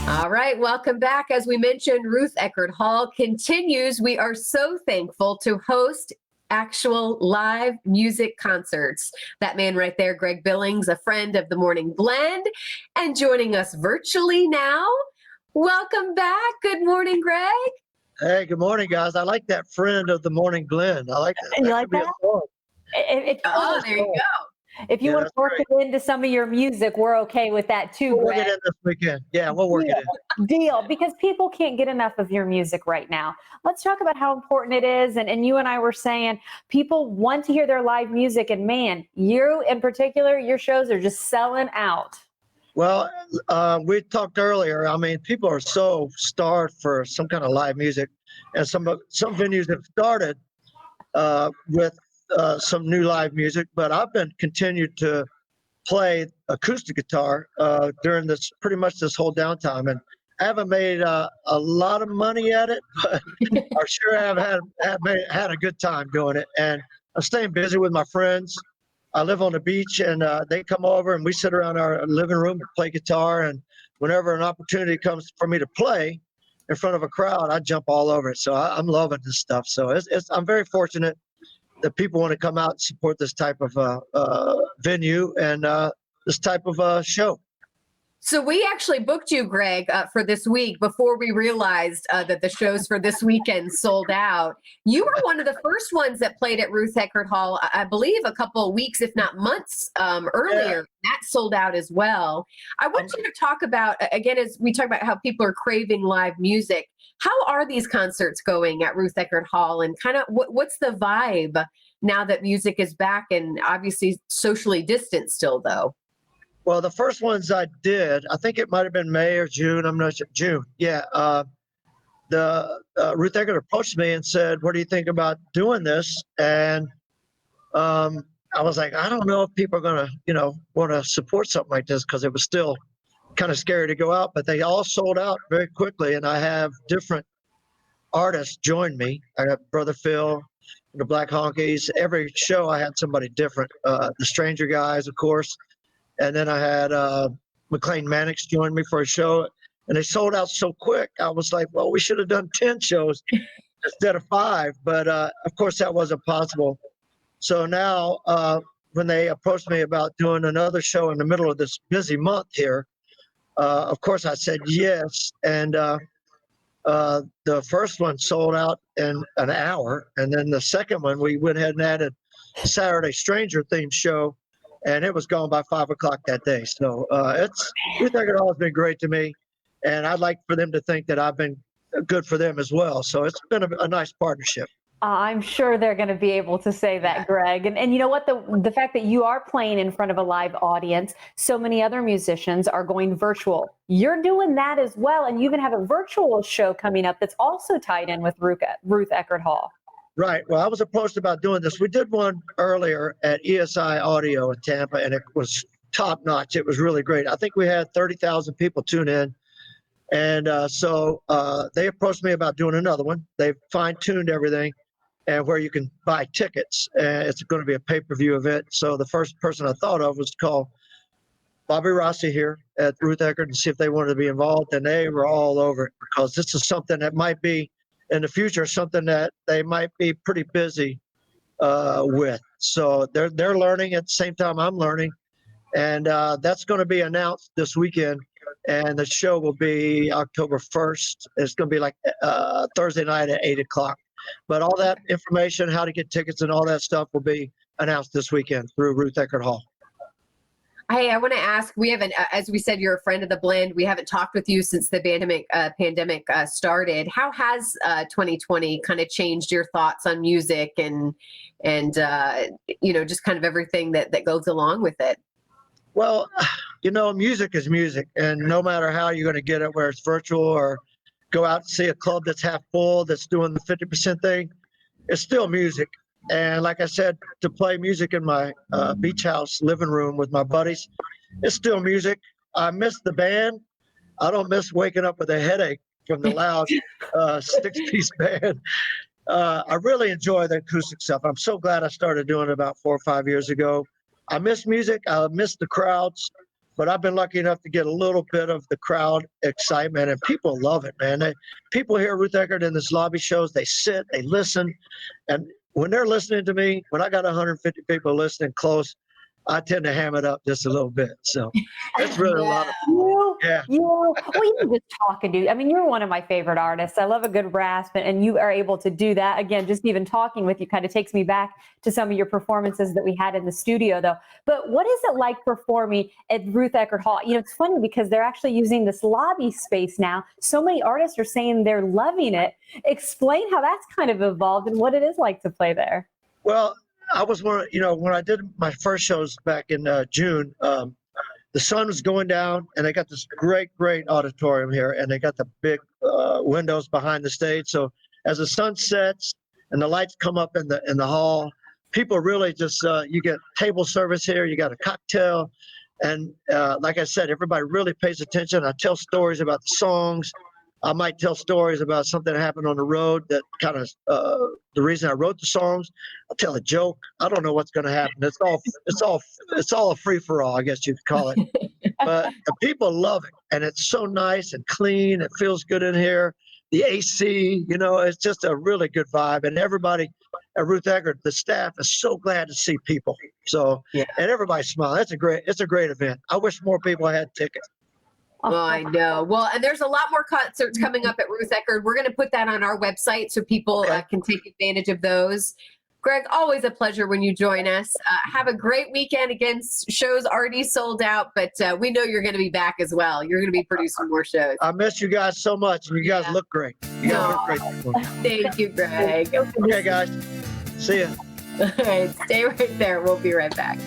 All right, welcome back. As we mentioned, Ruth Eckerd Hall continues. We are so thankful to host actual live music concerts. That man right there, Greg Billings, a friend of the Morning Blend, and joining us virtually now. Welcome back. Good morning, Greg. Hey, good morning, guys. I like that friend of the Morning Blend. I like that. You like that? Oh, there you go. If you want to work it into some of your music, we're okay with that too, We'll work Greg. it in this weekend. Yeah, we'll work it in. Deal, because people can't get enough of your music right now. Let's talk about how important it is. And you and I were saying people want to hear their live music. And man, you in particular, your shows are just selling out. Well, we talked earlier. I mean, people are so starved for some kind of live music. And some venues have started with some new live music. But I've been continued to play acoustic guitar during pretty much this whole downtime, and I haven't made a lot of money at it, but I sure have had a good time doing it. And I'm staying busy with my friends. I live on the beach, and they come over and we sit around our living room and play guitar. And whenever an opportunity comes for me to play in front of a crowd, I jump all over it. So I'm loving this stuff. So I'm very fortunate that people want to come out and support this type of venue and this type of show. So we actually booked you, Greg, for this week before we realized that the shows for this weekend sold out. You were one of the first ones that played at Ruth Eckerd Hall, I believe a couple of weeks, if not months earlier. Yeah. That sold out as well. I want you to talk about, again, as we talk about how people are craving live music, how are these concerts going at Ruth Eckerd Hall, and kind of what's the vibe now that music is back and obviously socially distant still, though? Well, the first ones I did, I think it might have been May or June. I'm not sure. June. Yeah. Ruth Eckerd approached me and said, "What do you think about doing this?" And I was like, I don't know if people are going to, want to support something like this, because it was still kind of scary to go out. But they all sold out very quickly, and I have different artists join me. I got Brother Phil, the Black Honkies. Every show I had somebody different. The Stranger Guys, of course. And then I had McLean Mannix join me for a show, and they sold out so quick. I was like, well, we should have done 10 shows instead of 5. But of course, that wasn't possible. So now when they approached me about doing another show in the middle of this busy month here, of course, I said yes. And the first one sold out in an hour. And then the second one, we went ahead and added Saturday Stranger themed show, and it was gone by 5 o'clock that day. So Ruth Eckerd Hall has been great to me, and I'd like for them to think that I've been good for them as well. So it's been a nice partnership. I'm sure they're going to be able to say that, Greg. And you know what? The fact that you are playing in front of a live audience, so many other musicians are going virtual. You're doing that as well, and you even have a virtual show coming up that's also tied in with Ruth Eckerd Hall. Right. Well, I was approached about doing this. We did one earlier at ESI Audio in Tampa, and it was top notch. It was really great. I think we had 30,000 people tune in. And so they approached me about doing another one. They've fine-tuned everything, and where you can buy tickets. And it's going to be a pay-per-view event. So the first person I thought of was to call Bobby Rossi here at Ruth Eckerd and see if they wanted to be involved. And they were all over it, because this is something that might be in the future, something that they might be pretty busy with. So they're learning at the same time I'm learning, and that's going to be announced this weekend. And the show will be October 1st. It's going to be like Thursday night at 8 o'clock. But all that information, how to get tickets and all that stuff, will be announced this weekend through Ruth Eckerd Hall. Hey, I want to ask, we haven't, as we said, you're a friend of the Blend. We haven't talked with you since the pandemic started. How has 2020 kind of changed your thoughts on music and just kind of everything that goes along with it? Well, music is music, and no matter how you're going to get it, where it's virtual or go out and see a club that's half full, that's doing the 50% thing, it's still music. And like I said, to play music in my beach house living room with my buddies, it's still music. I miss the band. I don't miss waking up with a headache from the loud 6-piece band. I really enjoy the acoustic stuff. I'm so glad I started doing it about 4 or 5 years ago. I miss music. I miss the crowds. but I've been lucky enough to get a little bit of the crowd excitement, and people love it, man. People hear Ruth Eckerd in this lobby shows, they sit, they listen, and when they're listening to me, when I got 150 people listening close, I tend to ham it up just a little bit. So it's really a lot of You, yeah. well, you just talking to. I mean, you're one of my favorite artists. I love a good rasp, and you are able to do that. Again, just even talking with you kind of takes me back to some of your performances that we had in the studio, though. But what is it like performing at Ruth Eckerd Hall? You know, it's funny because they're actually using this lobby space now. So many artists are saying they're loving it. Explain how that's kind of evolved and what it is like to play there. Well, I was when I did my first shows back in June, the sun was going down, and they got this great auditorium here, and they got the big windows behind the stage. So as the sun sets and the lights come up in the hall, people really just you get table service here, you got a cocktail, and like I said, everybody really pays attention. I tell stories about the songs. I might tell stories about something that happened on the road that kind of the reason I wrote the songs. I'll tell a joke. I don't know what's going to happen. It's all a free for all, I guess you could call it. But the people love it, and it's so nice and clean. It feels good in here. The AC, it's just a really good vibe. And everybody at Ruth Eckerd, the staff is so glad to see people. So and everybody smiles. It's a great event. I wish more people had tickets. Oh, I know. Well, and there's a lot more concerts coming up at Ruth Eckerd. We're going to put that on our website so people can take advantage of those. Greg, always a pleasure when you join us. Have a great weekend. Again, shows already sold out, but we know you're going to be back as well. You're going to be producing more shows. I miss you guys so much, and you guys look great. You guys look great. Thank you, Greg. Okay, guys. See ya. All right, stay right there. We'll be right back.